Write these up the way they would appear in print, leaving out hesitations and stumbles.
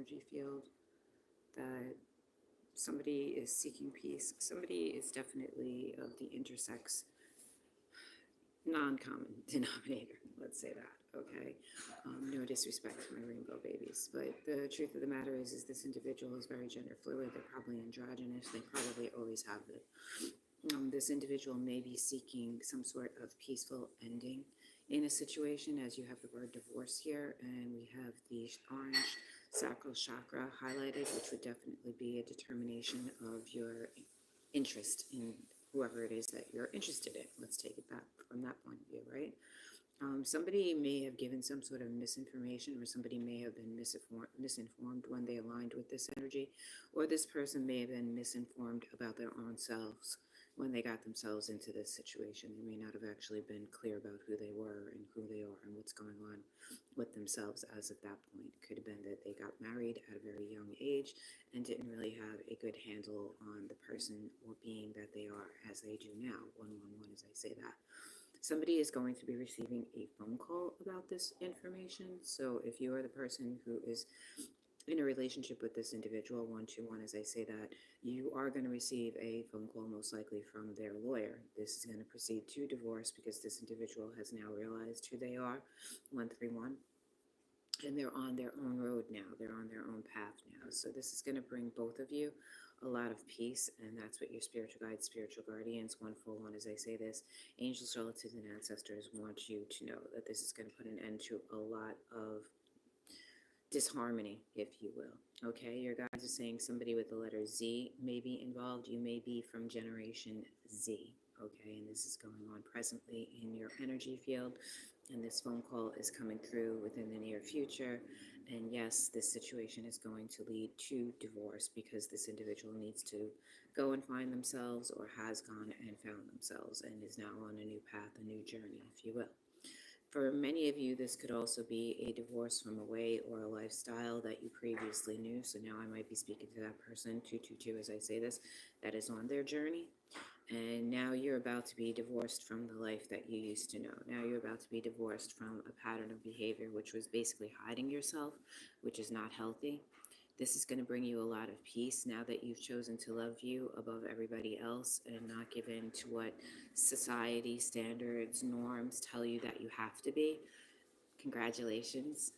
energy field that somebody is seeking peace. Somebody is definitely of the intersex non-common denominator, let's say that, okay? No disrespect to my rainbow babies, but the truth of the matter is this individual is very gender fluid. They're probably androgynous. They probably always have it. This individual may be seeking some sort of peaceful ending in a situation, as you have the word divorce here, and we have the orange sacral chakra highlighted, which would definitely be a determination of your interest in whoever it is that you're interested in. Let's take it back from that point of view, right? Somebody may have given some sort of misinformation, or somebody may have been misinformed when they aligned with this energy, or this person may have been misinformed about their own selves when they got themselves into this situation. They may not have actually been clear about who they were and who they are and what's going on with themselves as of that point. It could have been that they got married at a very young age and didn't really have a good handle on the person or being that they are as they do now. 111 as I say that. Somebody is going to be receiving a phone call about this information. So if you are the person who is in a relationship with this individual, 121, as I say that, you are going to receive a phone call most likely from their lawyer. This is going to proceed to divorce because this individual has now realized who they are, 131, and they're on their own road now. They're on their own path now. So this is going to bring both of you a lot of peace, and that's what your spiritual guides, spiritual guardians, 141, as I say this, angels, relatives, and ancestors want you to know that this is going to put an end to a lot of disharmony, if you will. Okay, your guides are saying somebody with the letter Z may be involved. You may be from Generation Z. Okay, and this is going on presently in your energy field, and this phone call is coming through within the near future. And yes, this situation is going to lead to divorce because this individual needs to go and find themselves, or has gone and found themselves, and is now on a new path, a new journey, if you will. For many of you, this could also be a divorce from a way or a lifestyle that you previously knew. So now I might be speaking to that person, 222, as I say this, that is on their journey. And now you're about to be divorced from the life that you used to know. Now you're about to be divorced from a pattern of behavior, which was basically hiding yourself, which is not healthy. This is going to bring you a lot of peace now that you've chosen to love you above everybody else and not give in to what society standards, norms tell you that you have to be. Congratulations.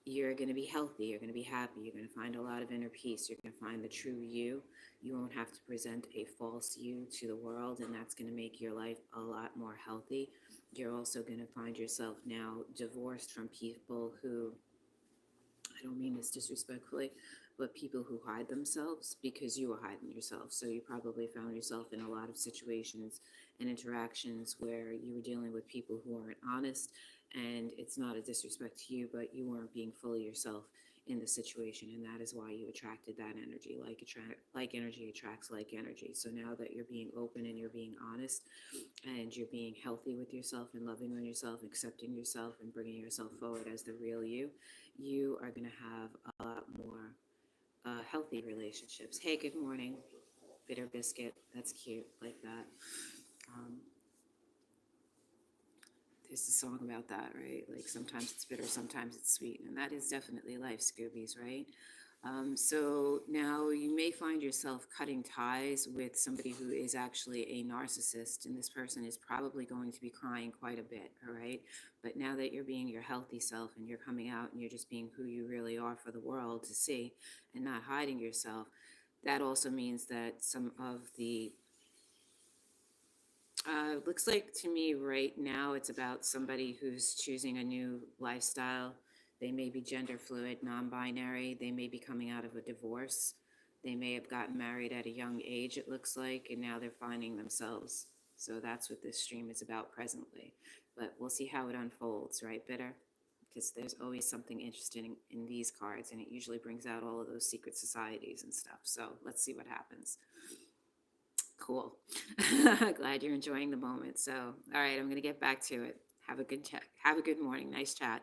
You're going to be healthy. You're going to be happy. You're going to find a lot of inner peace. You're going to find the true you. You won't have to present a false you to the world, and that's going to make your life a lot more healthy. You're also going to find yourself now divorced from people who, I don't mean this disrespectfully, but people who hide themselves because you were hiding yourself. So you probably found yourself in a lot of situations and interactions where you were dealing with people who aren't honest, and it's not a disrespect to you, but you weren't being fully yourself in the situation, and that is why you attracted that energy. Like energy attracts like energy. So now that you're being open and you're being honest and you're being healthy with yourself and loving on yourself, accepting yourself and bringing yourself forward as the real you, you are going to have a lot more healthy relationships. Hey, good morning, bitter biscuit. That's cute, like that. Um, there's a song about that, right? Like sometimes it's bitter, sometimes it's sweet, and that is definitely life, Scoobies, right? So now you may find yourself cutting ties with somebody who is actually a narcissist, and this person is probably going to be crying quite a bit, all right? But now that you're being your healthy self and you're coming out and you're just being who you really are for the world to see and not hiding yourself, that also means that some of the looks like to me right now it's about somebody who's choosing a new lifestyle. They may be gender fluid, non-binary. They may be coming out of a divorce. They may have gotten married at a young age, it looks like, and now they're finding themselves. So that's what this stream is about presently. But we'll see how it unfolds, right, Bitter? Because there's always something interesting in these cards, and it usually brings out all of those secret societies and stuff. So let's see what happens. Cool. Glad you're enjoying the moment. So, all right, I'm going to get back to it. Have a good chat. Have a good morning. Nice chat.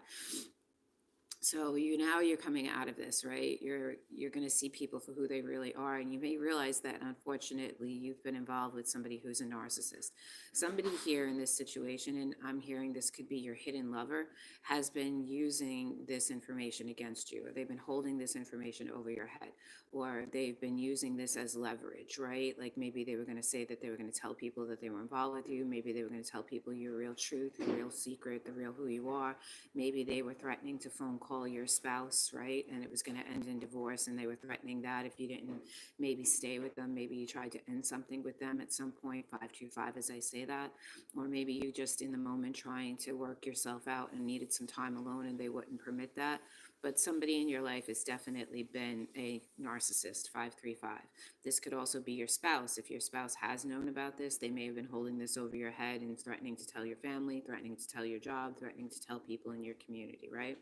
So you're coming out of this, right? You're going to see people for who they really are, and you may realize that unfortunately you've been involved with somebody who's a narcissist. Somebody here in this situation, and I'm hearing this could be your hidden lover, has been using this information against you, or they've been holding this information over your head, or they've been using this as leverage, right? Like maybe they were going to say that they were going to tell people that they were involved with you. Maybe they were going to tell people your real truth, your real secret, the real who you are. Maybe they were threatening to phone call your spouse, right? And it was going to end in divorce, and they were threatening that if you didn't maybe stay with them. Maybe you tried to end something with them at some point, 525 as I say that. Or maybe you just in the moment trying to work yourself out and needed some time alone and they wouldn't permit that. But somebody in your life has definitely been a narcissist, 535. This could also be your spouse. If your spouse has known about this, they may have been holding this over your head and threatening to tell your family, threatening to tell your job, threatening to tell people in your community, right?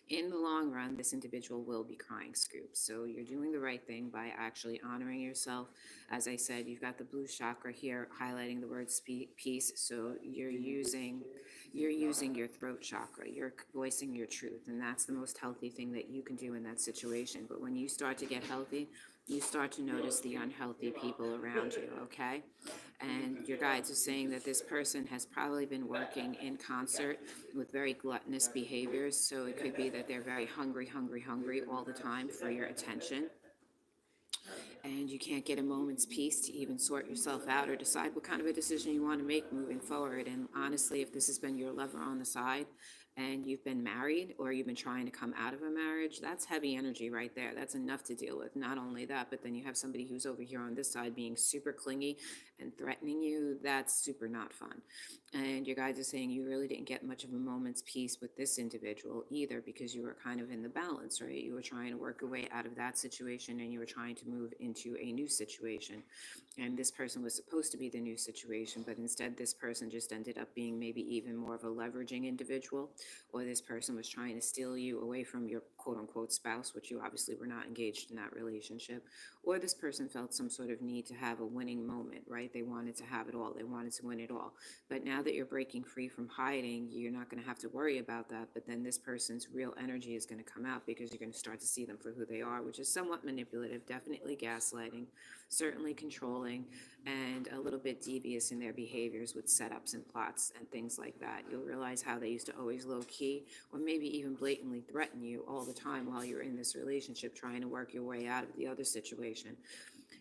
In the long run, this individual will be crying scoops. So you're doing the right thing by actually honoring yourself. As I said, you've got the blue chakra here highlighting the word peace. So you're using your throat chakra. You're voicing your truth, and that's the most healthy thing that you can do in that situation. But when you start to get healthy, you start to notice the unhealthy people around you, okay? And your guides are saying that this person has probably been working in concert with very gluttonous behaviors. So it could be that they're very hungry, hungry, hungry all the time for your attention. And you can't get a moment's peace to even sort yourself out or decide what kind of a decision you want to make moving forward. And honestly, if this has been your lover on the side and you've been married or you've been trying to come out of a marriage, that's heavy energy right there. That's enough to deal with. Not only that, but then you have somebody who's over here on this side being super clingy and threatening you. That's super not fun. And your guides are saying you really didn't get much of a moment's peace with this individual either, because you were kind of in the balance, right? You were trying to work your way out of that situation and you were trying to move into a new situation. And this person was supposed to be the new situation, but instead this person just ended up being maybe even more of a leveraging individual, or this person was trying to steal you away from your quote unquote spouse, which you obviously were not engaged in that relationship, or this person felt some sort of need to have a winning moment, right? They wanted to have it all, they wanted to win it all. But now that you're breaking free from hiding, you're not going to have to worry about that. But then this person's real energy is going to come out because you're going to start to see them for who they are, which is somewhat manipulative, definitely gaslighting, certainly controlling, and a little bit devious in their behaviors with setups and plots and things like that. You'll realize how they used to always low key or maybe even blatantly threaten you all the time while you're in this relationship trying to work your way out of the other situation.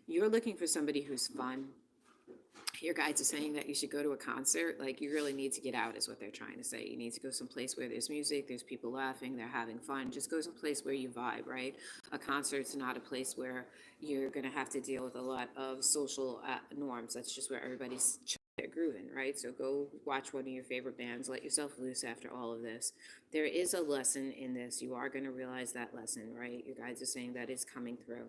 You're looking for somebody who's fun. Your guides are saying that you should go to a concert. Like, you really need to get out is what they're trying to say. You need to go someplace where there's music, there's people laughing, they're having fun. Just go someplace where you vibe, right? A concert's not a place where you're going to have to deal with a lot of social norms. That's just where everybody's they're grooving, right? So go watch one of your favorite bands, let yourself loose after all of this. There is a lesson in this. You are going to realize that lesson, right? Your guides are saying that is coming through.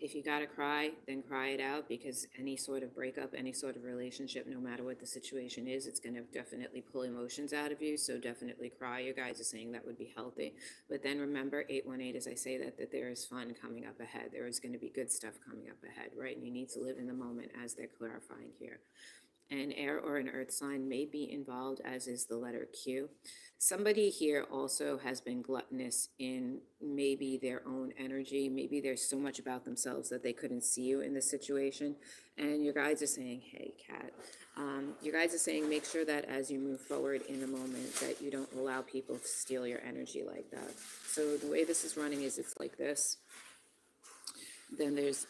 If you gotta cry, then cry it out, because any sort of breakup, any sort of relationship, no matter what the situation is, it's gonna definitely pull emotions out of you. So definitely cry. Your guides are saying that would be healthy. But then remember, 818, as I say that there is fun coming up ahead. There is going to be good stuff coming up ahead, right? And you need to live in the moment, as they're clarifying here. An air or an earth sign may be involved, as is the letter Q. Somebody here also has been gluttonous in maybe their own energy. Maybe there's so much about themselves that they couldn't see you in this situation. And your guides are saying, hey, Kat, your guides are saying, make sure that as you move forward in the moment, that you don't allow people to steal your energy like that. So the way this is running is it's like this. Then there's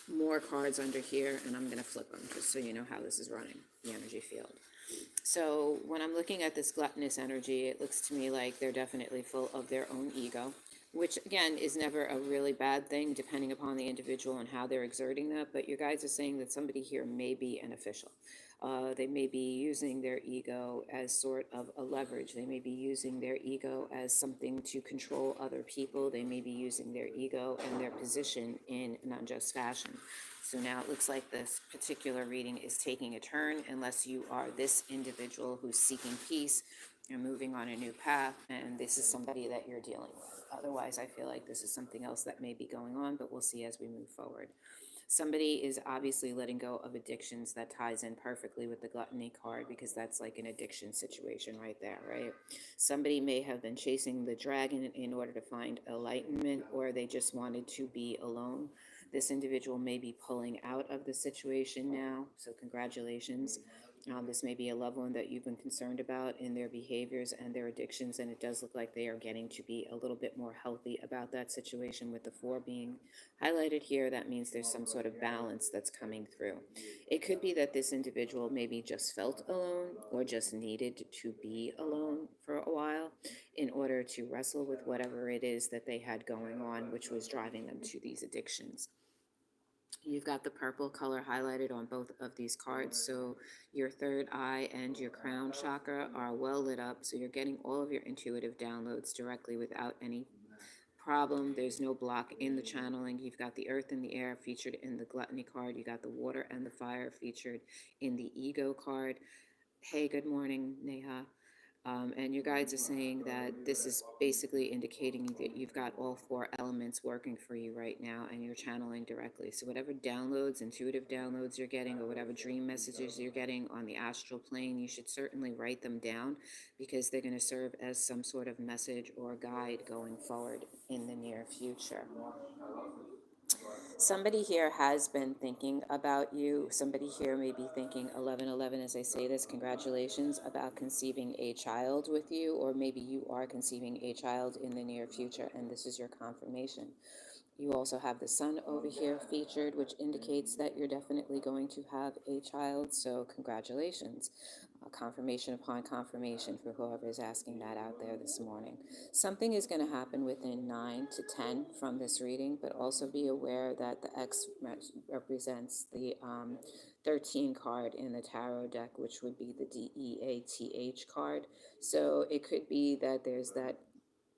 more cards under here, and I'm going to flip them just so you know how this is running, the energy field. So when I'm looking at this gluttonous energy, it looks to me like they're definitely full of their own ego, which again is never a really bad thing depending upon the individual and how they're exerting that. But your guides are saying that somebody here may be an official. They may be using their ego as sort of a leverage. They may be using their ego as something to control other people. They may be using their ego and their position in an unjust fashion. So now it looks like this particular reading is taking a turn, unless you are this individual who's seeking peace and moving on a new path, and this is somebody that you're dealing with. Otherwise, I feel like this is something else that may be going on, but we'll see as we move forward. Somebody is obviously letting go of addictions. That ties in perfectly with the gluttony card, because that's like an addiction situation right there, right? Somebody may have been chasing the dragon in order to find enlightenment, or they just wanted to be alone. This individual may be pulling out of the situation now, so congratulations. This may be a loved one that you've been concerned about in their behaviors and their addictions, and it does look like they are getting to be a little bit more healthy about that situation. With the 4 being highlighted here, that means there's some sort of balance that's coming through. It could be that this individual maybe just felt alone or just needed to be alone for a while in order to wrestle with whatever it is that they had going on, which was driving them to these addictions. You've got the purple color highlighted on both of these cards, so your third eye and your crown chakra are well lit up, so you're getting all of your intuitive downloads directly without any problem. There's no block in the channeling. You've got the earth and the air featured in the gluttony card. You got the water and the fire featured in the ego card. Hey, good morning, Neha. And your guides are saying that this is basically indicating that you've got all 4 elements working for you right now, and you're channeling directly. So whatever downloads, intuitive downloads you're getting, or whatever dream messages you're getting on the astral plane, you should certainly write them down, because they're going to serve as some sort of message or guide going forward in the near future. Somebody here has been thinking about you. Somebody here may be thinking 1111 as I say this. Congratulations, about conceiving a child with you, or maybe you are conceiving a child in the near future, and this is your confirmation. You also have the sun over here featured, which indicates that you're definitely going to have a child, so congratulations. Confirmation upon confirmation for whoever is asking that out there this morning. Something is going to happen within 9 to 10 from this reading, but also be aware that the X represents the 13 card in the tarot deck, which would be the DEATH card. So it could be that there's that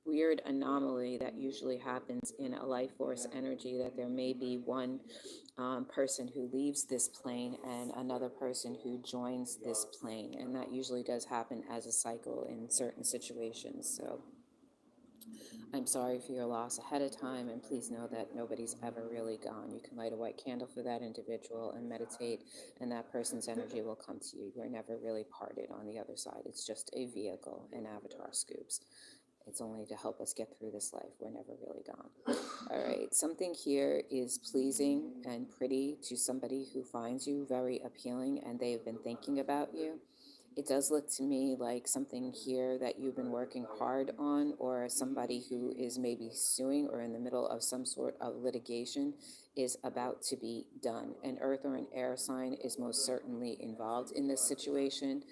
weird anomaly that usually happens in a life force energy, that there may be one person who leaves this plane and another person who joins this plane, and that usually does happen as a cycle in certain situations. So I'm sorry for your loss ahead of time, and please know that nobody's ever really gone. You can light a white candle for that individual and meditate, and that person's energy will come to you. You're never really parted on the other side. It's just a vehicle in Avatar Scoops. It's only to help us get through this life. We're never really gone. All right, something here is pleasing and pretty to somebody who finds you very appealing and they've been thinking about you. It does look to me like something here that you've been working hard on, or somebody who is maybe suing or in the middle of some sort of litigation is about to be done. An earth or an air sign is most certainly involved in this situation.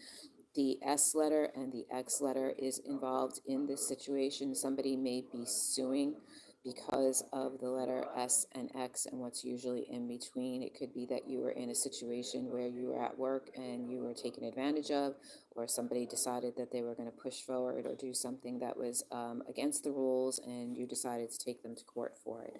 The S letter and the X letter is involved in this situation. Somebody may be suing because of the letter S and X and what's usually in between. It could be that you were in a situation where you were at work and you were taken advantage of, or somebody decided that they were going to push forward or do something that was against the rules, and you decided to take them to court for it.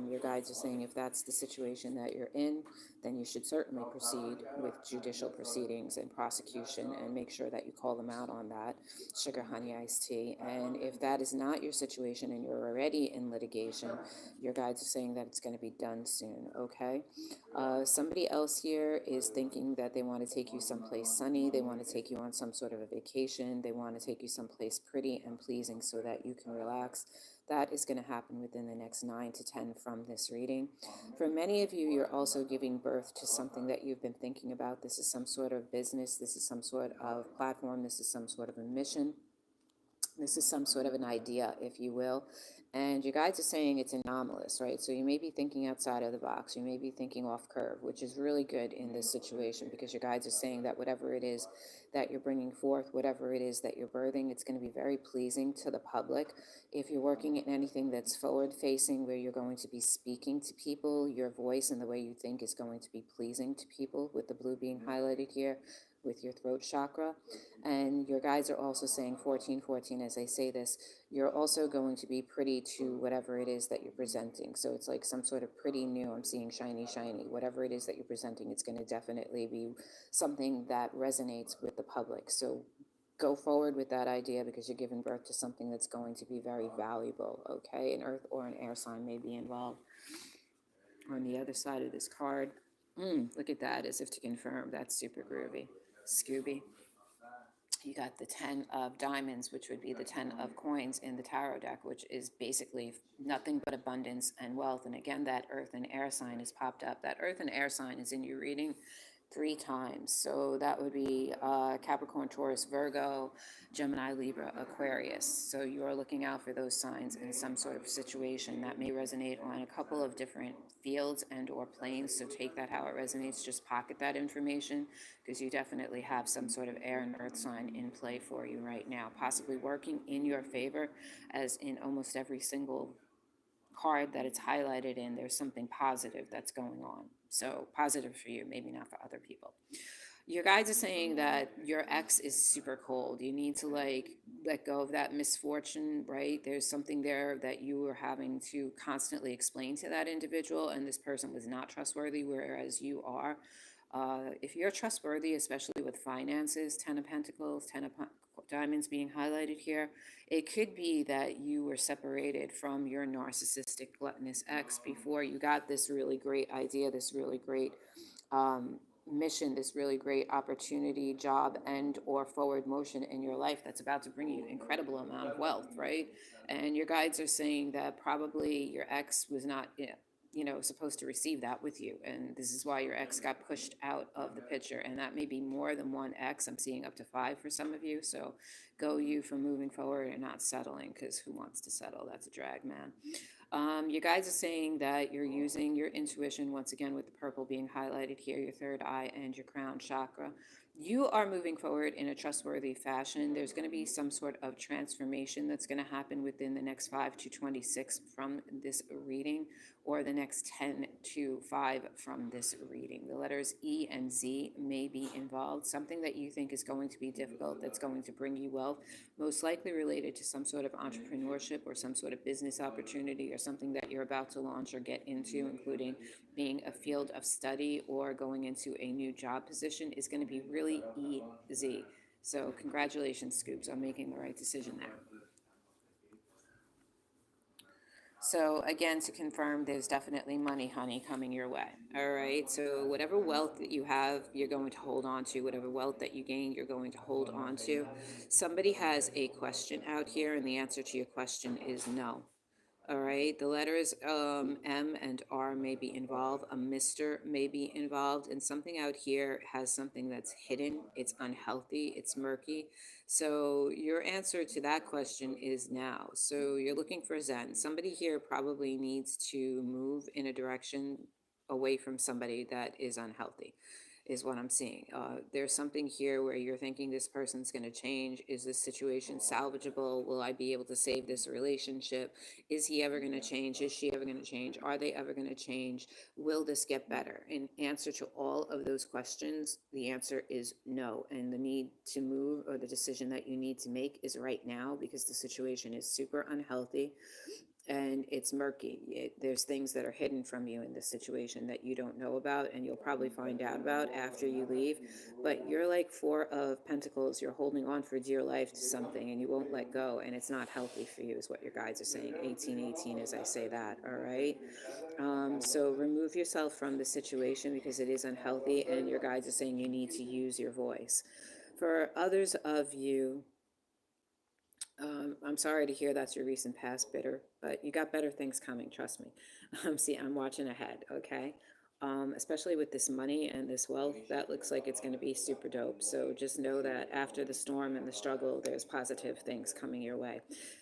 Your guides are saying if that's the situation that you're in, then you should certainly proceed with judicial proceedings and prosecution, and make sure that you call them out on that. Sugar, honey, iced tea. And if that is not your situation and you're already in litigation, your guides are saying that it's going to be done soon, okay? Somebody else here is thinking that they want to take you someplace sunny. They want to take you on some sort of a vacation. They want to take you someplace pretty and pleasing so that you can relax. That is going to happen within the next 9 to 10 from this reading. For many of you, you're also giving birth to something that you've been thinking about. This is some sort of business. This is some sort of platform. This is some sort of a mission. This is some sort of an idea, if you will. And your guides are saying it's anomalous, right? So you may be thinking outside of the box. You may be thinking off curve, which is really good in this situation, because your guides are saying that whatever it is that you're bringing forth, whatever it is that you're birthing, it's going to be very pleasing to the public. If you're working in anything that's forward facing, where you're going to be speaking to people, your voice and the way you think is going to be pleasing to people, with the blue being highlighted here with your throat chakra. And your guides are also saying 1414 as I say this. You're also going to be pretty to whatever it is that you're presenting. So it's like some sort of pretty new. I'm seeing shiny, shiny. Whatever it is that you're presenting, it's going to definitely be something that resonates with the public. So go forward with that idea, because you're giving birth to something that's going to be very valuable, okay? An earth or an air sign may be involved. On the other side of this card, look at that, as if to confirm. That's super groovy. Scooby. You got the 10 of diamonds, which would be the 10 of coins in the tarot deck, which is basically nothing but abundance and wealth. And again, that earth and air sign has popped up. That earth and air sign is in your reading 3 times. So that would be Capricorn, Taurus, Virgo, Gemini, Libra, Aquarius. So you are looking out for those signs in some sort of situation that may resonate on a couple of different fields and or planes. So take that how it resonates. Just pocket that information, because you definitely have some sort of air and earth sign in play for you right now, possibly working in your favor, as in almost every single card that it's highlighted in, there's something positive that's going on. So positive for you, maybe not for other people. Your guides are saying that your ex is super cold. You need to like let go of that misfortune, right? There's something there that you were having to constantly explain to that individual, and this person was not trustworthy, whereas you are. If you're trustworthy, especially with finances, 10 of Pentacles, 10 of Diamonds being highlighted here, it could be that you were separated from your narcissistic, gluttonous ex before you got this really great idea, this really great mission, this really great opportunity, job, and or forward motion in your life that's about to bring you incredible amount of wealth, right? And your guides are saying that probably your ex was not, supposed to receive that with you. And this is why your ex got pushed out of the picture. And that may be more than one ex. I'm seeing up to 5 for some of you. So go you for moving forward and not settling, because who wants to settle? That's a drag, man. You guys are saying that you're using your intuition, once again, with the purple being highlighted here, your third eye and your crown chakra. You are moving forward in a trustworthy fashion. There's going to be some sort of transformation that's going to happen within the next 5 to 26 from this reading, or the next 10 to 5 from this reading. The letters E and Z may be involved. Something that you think is going to be difficult, that's going to bring you wealth, most likely related to some sort of entrepreneurship or some sort of business opportunity or something that you're about to launch or get into, including being a field of study or going into a new job position, is going to be really easy. So congratulations, Scoops, on making the right decision there. So again, to confirm, there's definitely money, honey, coming your way. All right. So whatever wealth that you have, you're going to hold on to. Whatever wealth that you gain, you're going to hold on to. Somebody has a question out here, and the answer to your question is no. All right, the letters M and R may be involved, a Mr. may be involved, and something out here has something that's hidden, it's unhealthy, it's murky. So your answer to that question is now. So you're looking for Zen. Somebody here probably needs to move in a direction away from somebody that is unhealthy, is what I'm seeing. There's something here where you're thinking this person's going to change. Is this situation salvageable? Will I be able to save this relationship? Is he ever going to change? Is she ever going to change? Are they ever going to change? Will this get better? In answer to all of those questions, the answer is no. And the need to move, or the decision that you need to make, is right now, because the situation is super unhealthy and it's murky. There's things that are hidden from you in this situation that you don't know about, and you'll probably find out about after you leave. But you're like 4 of Pentacles. You're holding on for dear life to something, and you won't let go, and it's not healthy for you, is what your guides are saying. 1818 as I say that, all right? So remove yourself from the situation because it is unhealthy, and your guides are saying you need to use your voice. For others of you, I'm sorry to hear that's your recent past, bitter, but you got better things coming, trust me. See, I'm watching ahead, okay? Especially with this money and this wealth, that looks like it's going to be super dope. So just know that after the storm and the struggle, there's positive things coming your way.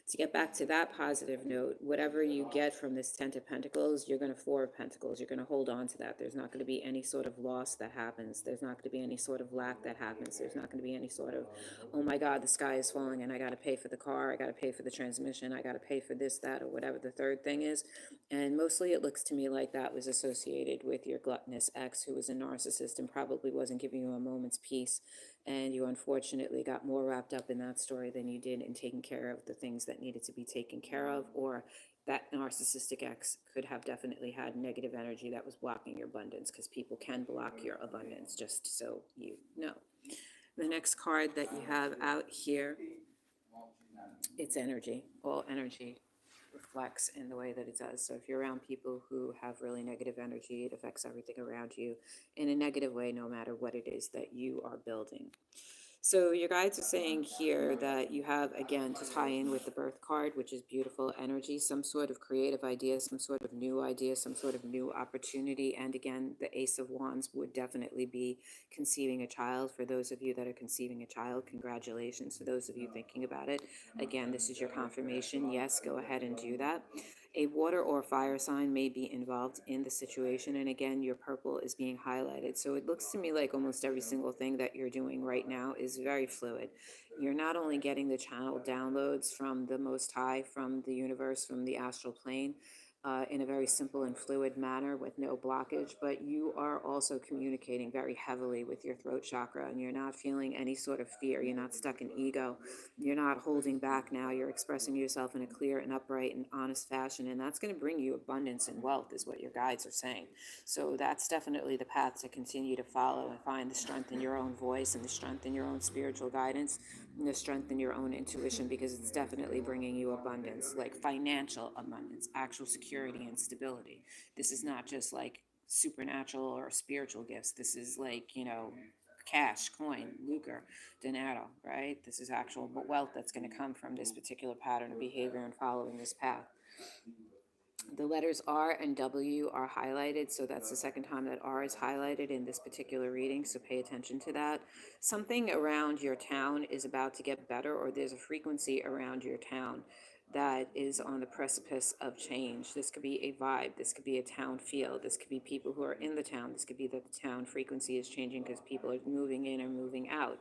To get back to that positive note, whatever you get from this 10 of Pentacles, you're going to 4 of Pentacles. You're going to hold on to that. There's not going to be any sort of loss that happens. There's not going to be any sort of lack that happens. There's not going to be any sort of, oh my God, the sky is falling and I got to pay for the car. I got to pay for the transmission. I got to pay for this, that, or whatever the third thing is. And mostly it looks to me like that was associated with your gluttonous ex, who was a narcissist and probably wasn't giving you a moment's peace. And you unfortunately got more wrapped up in that story than you did in taking care of the things that needed to be taken care of, or that narcissistic ex could have definitely had negative energy that was blocking your abundance, because people can block your abundance, just so you know. The next card that you have out here, it's energy, all energy reflects in the way that it does. So if you're around people who have really negative energy, it affects everything around you in a negative way, no matter what it is that you are building. So your guides are saying here that you have, again, to tie in with the birth card, which is beautiful energy, some sort of creative idea, some sort of new idea, some sort of new opportunity. And again, the Ace of Wands would definitely be conceiving a child. For those of you that are conceiving a child, congratulations. For those of you thinking about it, again, this is your confirmation. Yes, go ahead and do that. A water or fire sign may be involved in the situation. And again, your purple is being highlighted. So it looks to me like almost every single thing that you're doing right now is very fluid. You're not only getting the channel downloads from the Most High, from the universe, from the astral plane, in a very simple and fluid manner with no blockage, but you are also communicating very heavily with your throat chakra, and you're not feeling any sort of fear. You're not stuck in ego. You're not holding back now. You're expressing yourself in a clear and upright and honest fashion, and that's going to bring you abundance and wealth, is what your guides are saying. So that's definitely the path to continue to follow and find the strength in your own voice and the strength in your own spiritual guidance and the strength in your own intuition, because it's definitely bringing you abundance, like financial abundance, actual security and stability. This is not just like supernatural or spiritual gifts. This is like, cash, coin, lucre, dinero, right? This is actual wealth that's going to come from this particular pattern of behavior and following this path. The letters R and W are highlighted, so that's the second time that R is highlighted in this particular reading, so pay attention to that. Something around your town is about to get better, or there's a frequency around your town that is on the precipice of change. This could be a vibe, this could be a town feel, this could be people who are in the town, this could be that the town frequency is changing because people are moving in or moving out.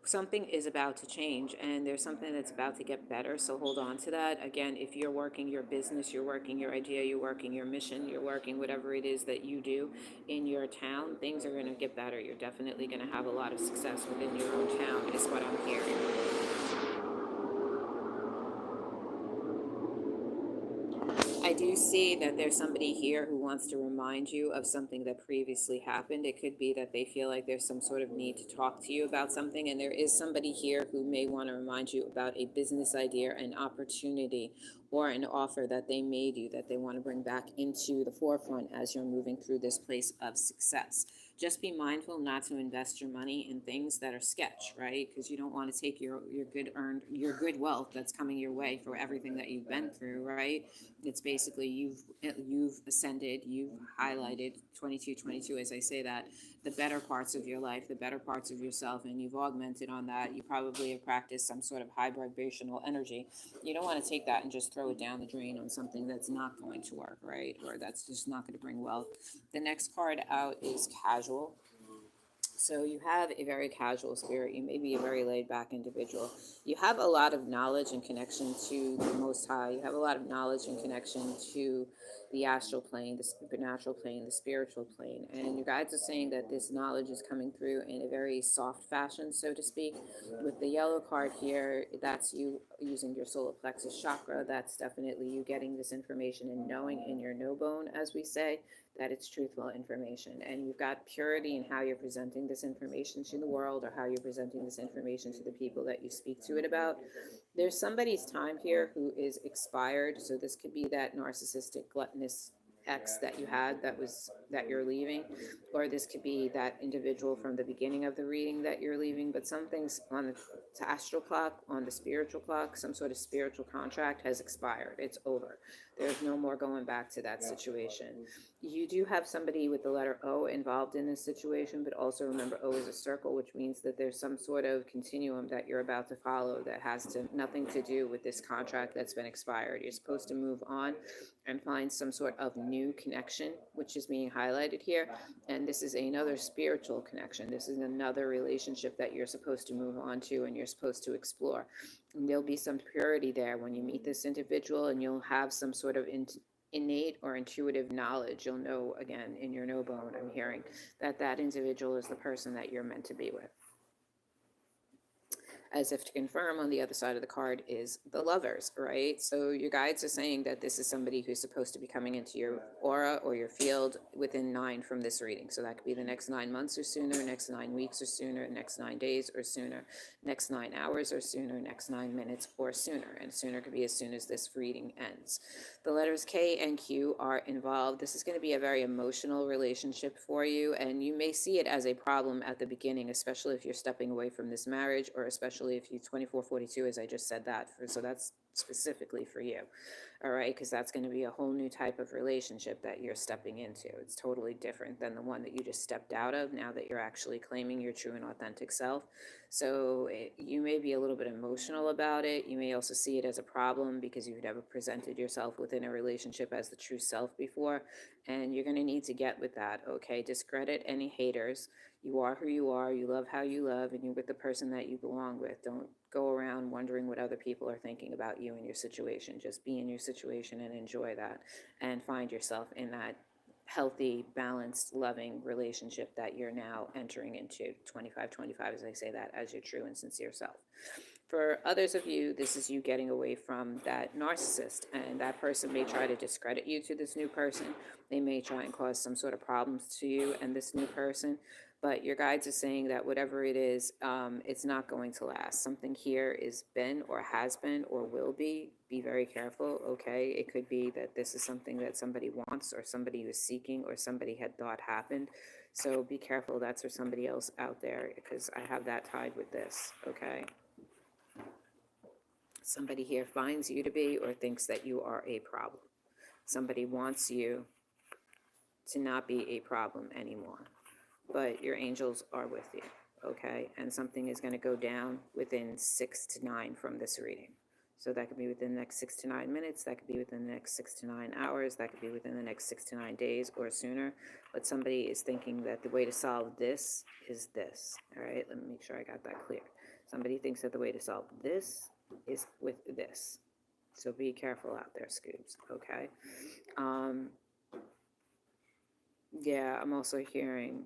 Something is about to change, and there's something that's about to get better, so hold on to that. Again, if you're working your business, you're working your idea, you're working your mission, you're working whatever it is that you do in your town, things are going to get better. You're definitely going to have a lot of success within your own town, is what I'm hearing. I do see that there's somebody here who wants to remind you of something that previously happened. It could be that they feel like there's some sort of need to talk to you about something, and there is somebody here who may want to remind you about a business idea, an opportunity, or an offer that they made you that they want to bring back into the forefront as you're moving through this place of success. Just be mindful not to invest your money in things that are sketch, right? Because you don't want to take your good wealth that's coming your way for everything that you've been through, right? It's basically you've ascended, you've highlighted 2222 as I say that, the better parts of your life, the better parts of yourself, and you've augmented on that. You probably have practiced some sort of high vibrational energy. You don't want to take that and just throw it down the drain on something that's not going to work, right? Or that's just not going to bring wealth. The next card out is casual. So you have a very casual spirit. You may be a very laid back individual. You have a lot of knowledge and connection to the Most High. You have a lot of knowledge and connection to the astral plane, the supernatural plane, the spiritual plane. And your guides are saying that this knowledge is coming through in a very soft fashion, so to speak. With the yellow card here, that's you using your solar plexus chakra. That's definitely you getting this information and knowing in your no bone, as we say, that it's truthful information. And you've got purity in how you're presenting this information to the world, or how you're presenting this information to the people that you speak to it about. There's somebody's time here who is expired. So this could be that narcissistic, gluttonous ex that you had that you're leaving, or this could be that individual from the beginning of the reading that you're leaving. But something's on the astral clock, on the spiritual clock, some sort of spiritual contract has expired. It's over. There's no more going back to that situation. You do have somebody with the letter O involved in this situation, but also remember O is a circle, which means that there's some sort of continuum that you're about to follow that has nothing to do with this contract that's been expired. You're supposed to move on and find some sort of new connection, which is being highlighted here. And this is another spiritual connection. This is another relationship that you're supposed to move on to and you're supposed to explore. And there'll be some purity there when you meet this individual, and you'll have some sort of innate or intuitive knowledge. You'll know, again, in your no bone, I'm hearing that that individual is the person that you're meant to be with. As if to confirm, on the other side of the card is the Lovers, right? So your guides are saying that this is somebody who's supposed to be coming into your aura or your field within 9 from this reading. So that could be the next 9 months or sooner, next 9 weeks or sooner, next 9 days or sooner, next 9 hours or sooner, next 9 minutes or sooner. And sooner could be as soon as this reading ends. The letters K and Q are involved. This is going to be a very emotional relationship for you, and you may see it as a problem at the beginning, especially if you're stepping away from this marriage, or especially if you 2442, as I just said that. So that's specifically for you, all right? Because that's going to be a whole new type of relationship that you're stepping into. It's totally different than the one that you just stepped out of, now that you're actually claiming your true and authentic self. So you may be a little bit emotional about it. You may also see it as a problem because you've never presented yourself within a relationship as the true self before, and you're going to need to get with that, okay? Discredit any haters. You are who you are, you love how you love, and you're with the person that you belong with. Don't go around wondering what other people are thinking about you and your situation. Just be in your situation and enjoy that, and find yourself in that healthy, balanced, loving relationship that you're now entering into. 25-25, as I say that, as your true and sincere self. For others of you, this is you getting away from that narcissist, and that person may try to discredit you to this new person. They may try and cause some sort of problems to you and this new person, but your guides are saying that whatever it is, it's not going to last. Something here is been or has been or will be. Be very careful, okay? It could be that this is something that somebody wants, or somebody was seeking, or somebody had thought happened. So be careful, that's for somebody else out there, because I have that tied with this, okay? Somebody here finds you to be or thinks that you are a problem. Somebody wants you to not be a problem anymore, but your angels are with you, okay? And something is going to go down within 6 to 9 from this reading. So that could be within the next 6 to 9 minutes, that could be within the next 6 to 9 hours, that could be within the next 6 to 9 days or sooner. But somebody is thinking that the way to solve this is this, all right? Let me make sure I got that clear. Somebody thinks that the way to solve this is with this. So be careful out there, Scoobs, okay? Yeah, I'm also hearing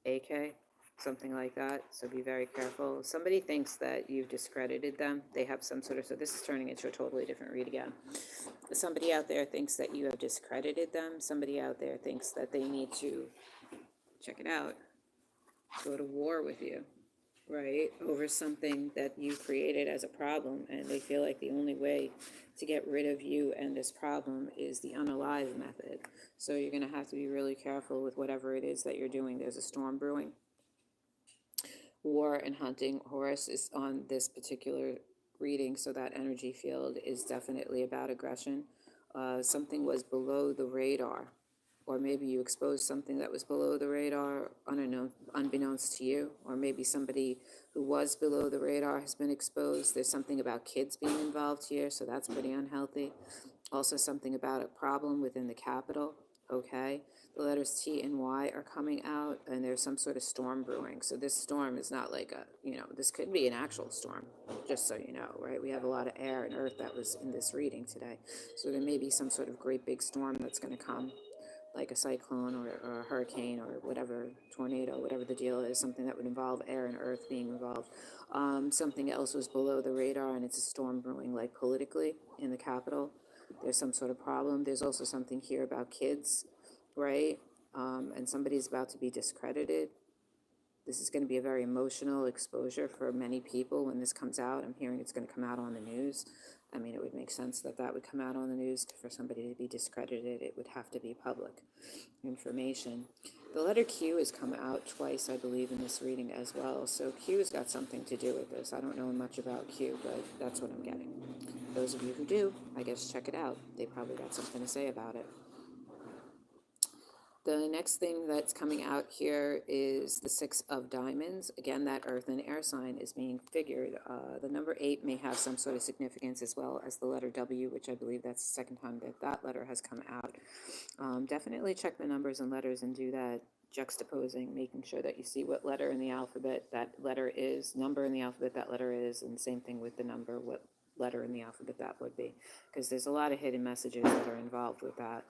AK, something like that, so be very careful. Somebody thinks that you've discredited them. They have some sort of, so this is turning into a totally different read again. Somebody out there thinks that you have discredited them. Somebody out there thinks that they need to, check it out, go to war with you, right, over something that you created as a problem, and they feel like the only way to get rid of you and this problem is the unalive method. So you're going to have to be really careful with whatever it is that you're doing. There's a storm brewing. War and hunting. Horus is on this particular reading, so that energy field is definitely about aggression. Something was below the radar, or maybe you exposed something that was below the radar, unbeknownst to you, or maybe somebody who was below the radar has been exposed. There's something about kids being involved here, so that's pretty unhealthy. Also something about a problem within the capital, okay? The letters T and Y are coming out, and there's some sort of storm brewing. So this storm is not like a, this could be an actual storm, just so you know, right? We have a lot of air and earth that was in this reading today. So there may be some sort of great big storm that's going to come, like a cyclone or a hurricane or whatever, tornado, whatever the deal is, something that would involve air and earth being involved. Something else was below the radar, and it's a storm brewing, like politically in the capital. There's some sort of problem. There's also something here about kids, right? And somebody's about to be discredited. This is going to be a very emotional exposure for many people when this comes out. I'm hearing it's going to come out on the news. I mean, it would make sense that that would come out on the news. For somebody to be discredited, it would have to be public information. The letter Q has come out twice, I believe, in this reading as well. So Q has got something to do with this. I don't know much about Q, but that's what I'm getting. Those of you who do, I guess check it out. They probably got something to say about it. The next thing that's coming out here is the 6 of Diamonds. Again, that earth and air sign is being figured. The number 8 may have some sort of significance, as well as the letter W, which I believe that's the second time that that letter has come out. Definitely check the numbers and letters and do that juxtaposing, making sure that you see what letter in the alphabet that letter is, number in the alphabet that letter is, and same thing with the number, what letter in the alphabet that would be, because there's a lot of hidden messages that are involved with that.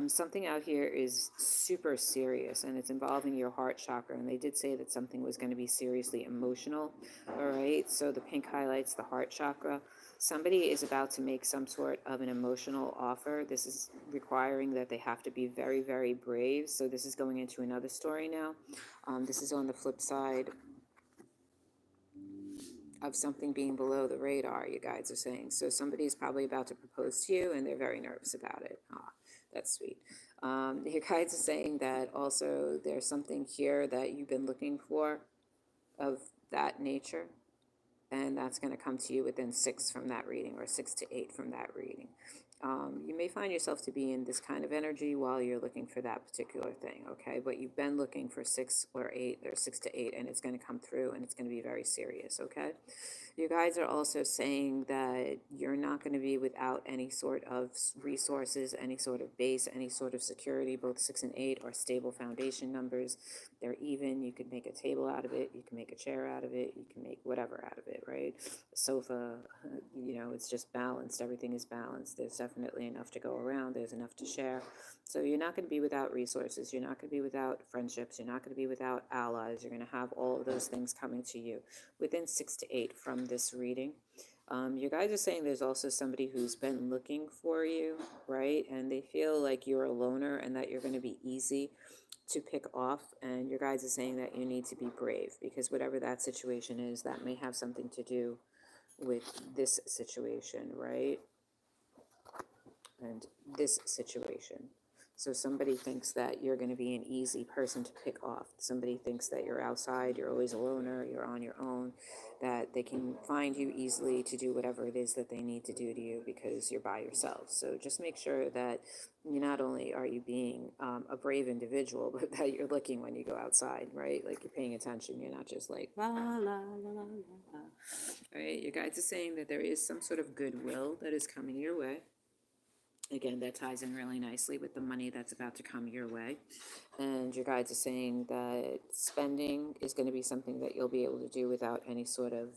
Something out here is super serious and it's involving your heart chakra. And they did say that something was going to be seriously emotional. All right. So the pink highlights the heart chakra. Somebody is about to make some sort of an emotional offer. This is requiring that they have to be very, very brave. So this is going into another story now. This is on the flip side of something being below the radar, you guys are saying. So somebody is probably about to propose to you and they're very nervous about it. Ah, that's sweet. Your guides are saying that also there's something here that you've been looking for of that nature, and that's going to come to you within 6 from that reading, or 6 to 8 from that reading. You may find yourself to be in this kind of energy while you're looking for that particular thing, okay? But you've been looking for 6 or 8, or 6 to 8, and it's going to come through, and it's going to be very serious, okay? You guys are also saying that you're not going to be without any sort of resources, any sort of base, any sort of security. Both 6 and 8 are stable foundation numbers. They're even. You could make a table out of it. You can make a chair out of it. You can make whatever out of it, right? A sofa, it's just balanced. Everything is balanced. There's definitely enough to go around. There's enough to share. So you're not going to be without resources. You're not going to be without friendships. You're not going to be without allies. You're going to have all of those things coming to you within 6 to 8 from this reading. You guys are saying there's also somebody who's been looking for you, right? And they feel like you're a loner and that you're going to be easy to pick off. And your guys are saying that you need to be brave, because whatever that situation is, that may have something to do with this situation, right? And this situation. So somebody thinks that you're going to be an easy person to pick off. Somebody thinks that you're outside, you're always a loner, you're on your own, that they can find you easily to do whatever it is that they need to do to you because you're by yourself. So just make sure that you not only are you being a brave individual, but that you're looking when you go outside, right? Like you're paying attention. You're not just like, la, la, la, la, la, la. Right? Your guides are saying that there is some sort of goodwill that is coming your way. Again, that ties in really nicely with the money that's about to come your way. And your guides are saying that spending is going to be something that you'll be able to do without any sort of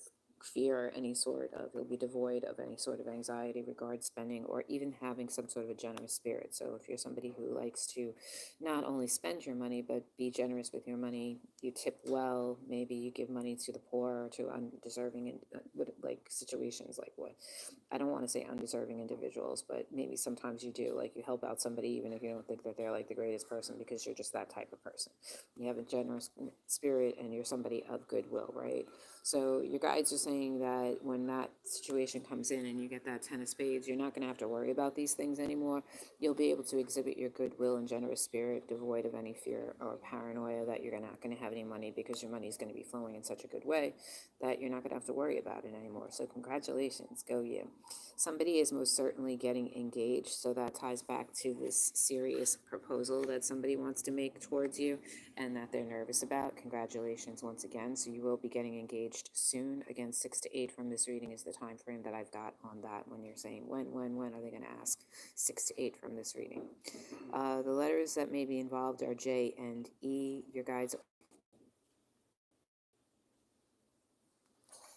fear, you'll be devoid of any sort of anxiety regarding spending, or even having some sort of a generous spirit. So if you're somebody who likes to not only spend your money, but be generous with your money, you tip well, maybe you give money to the poor or to undeserving, like situations like what, I don't want to say undeserving individuals, but maybe sometimes you do, like you help out somebody even if you don't think that they're like the greatest person, because you're just that type of person. You have a generous spirit and you're somebody of goodwill, right? So your guides are saying that when that situation comes in and you get that 10 of spades, you're not going to have to worry about these things anymore. You'll be able to exhibit your goodwill and generous spirit, devoid of any fear or paranoia that you're not going to have any money, because your money is going to be flowing in such a good way that you're not going to have to worry about it anymore. So congratulations, go you. Somebody is most certainly getting engaged, so that ties back to this serious proposal that somebody wants to make towards you and that they're nervous about. Congratulations once again. So you will be getting engaged soon. Again, 6 to 8 from this reading is the time frame that I've got on that. When you're saying when are they going to ask? 6 to 8 from this reading. The letters that may be involved are J and E. Your guides.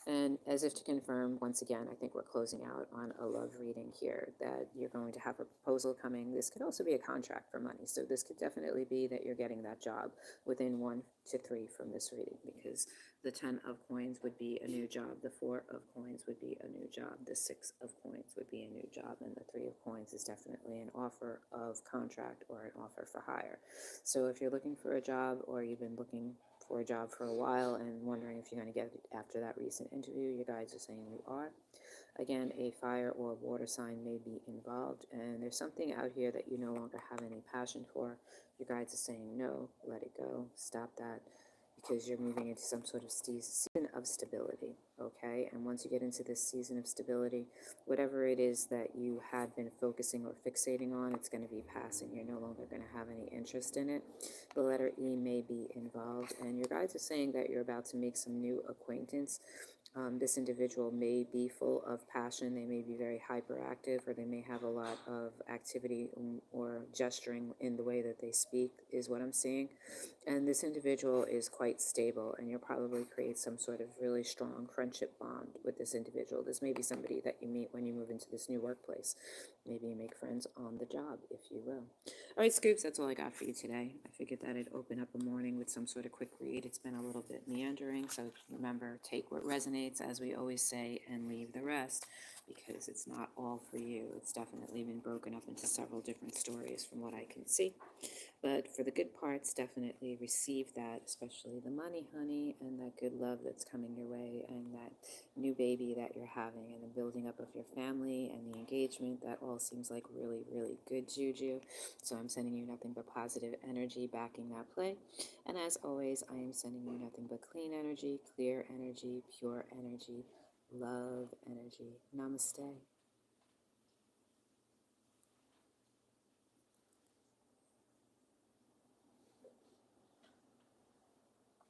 And as if to confirm, once again, I think we're closing out on a love reading here, that you're going to have a proposal coming. This could also be a contract for money. So this could definitely be that you're getting that job within 1 to 3 from this reading, because the 10 of coins would be a new job. The 4 of coins would be a new job. The 6 of coins would be a new job. And the 3 of coins is definitely an offer of contract or an offer for hire. So if you're looking for a job, or you've been looking for a job for a while and wondering if you're going to get it after that recent interview, your guides are saying you are. Again, a fire or water sign may be involved, and there's something out here that you no longer have any passion for. Your guides are saying no, let it go, stop that, because you're moving into some sort of season of stability, okay? And once you get into this season of stability, whatever it is that you had been focusing or fixating on, it's going to be passing. You're no longer going to have any interest in it. The letter E may be involved, and your guides are saying that you're about to make some new acquaintance This individual may be full of passion, they may be very hyperactive, or they may have a lot of activity or gesturing in the way that they speak, is what I'm seeing. And this individual is quite stable, and you'll probably create some sort of really strong friendship bond with this individual. This may be somebody that you meet when you move into this new workplace. Maybe you make friends on the job, if you will. All right, Scoops, that's all I got for you today. I figured that I'd open up a morning with some sort of quick read. It's been a little bit meandering, so remember, take what resonates, as we always say, and leave the rest, because it's not all for you. It's definitely been broken up into several different stories from what I can see. But for the good parts, definitely receive that, especially the money, honey, and that good love that's coming your way, and that new baby that you're having, and the building up of your family, and the engagement. That all seems like really, really good juju. So I'm sending you nothing but positive energy backing that play. And as always, I am sending you nothing but clean energy, clear energy, pure energy, love energy. Namaste.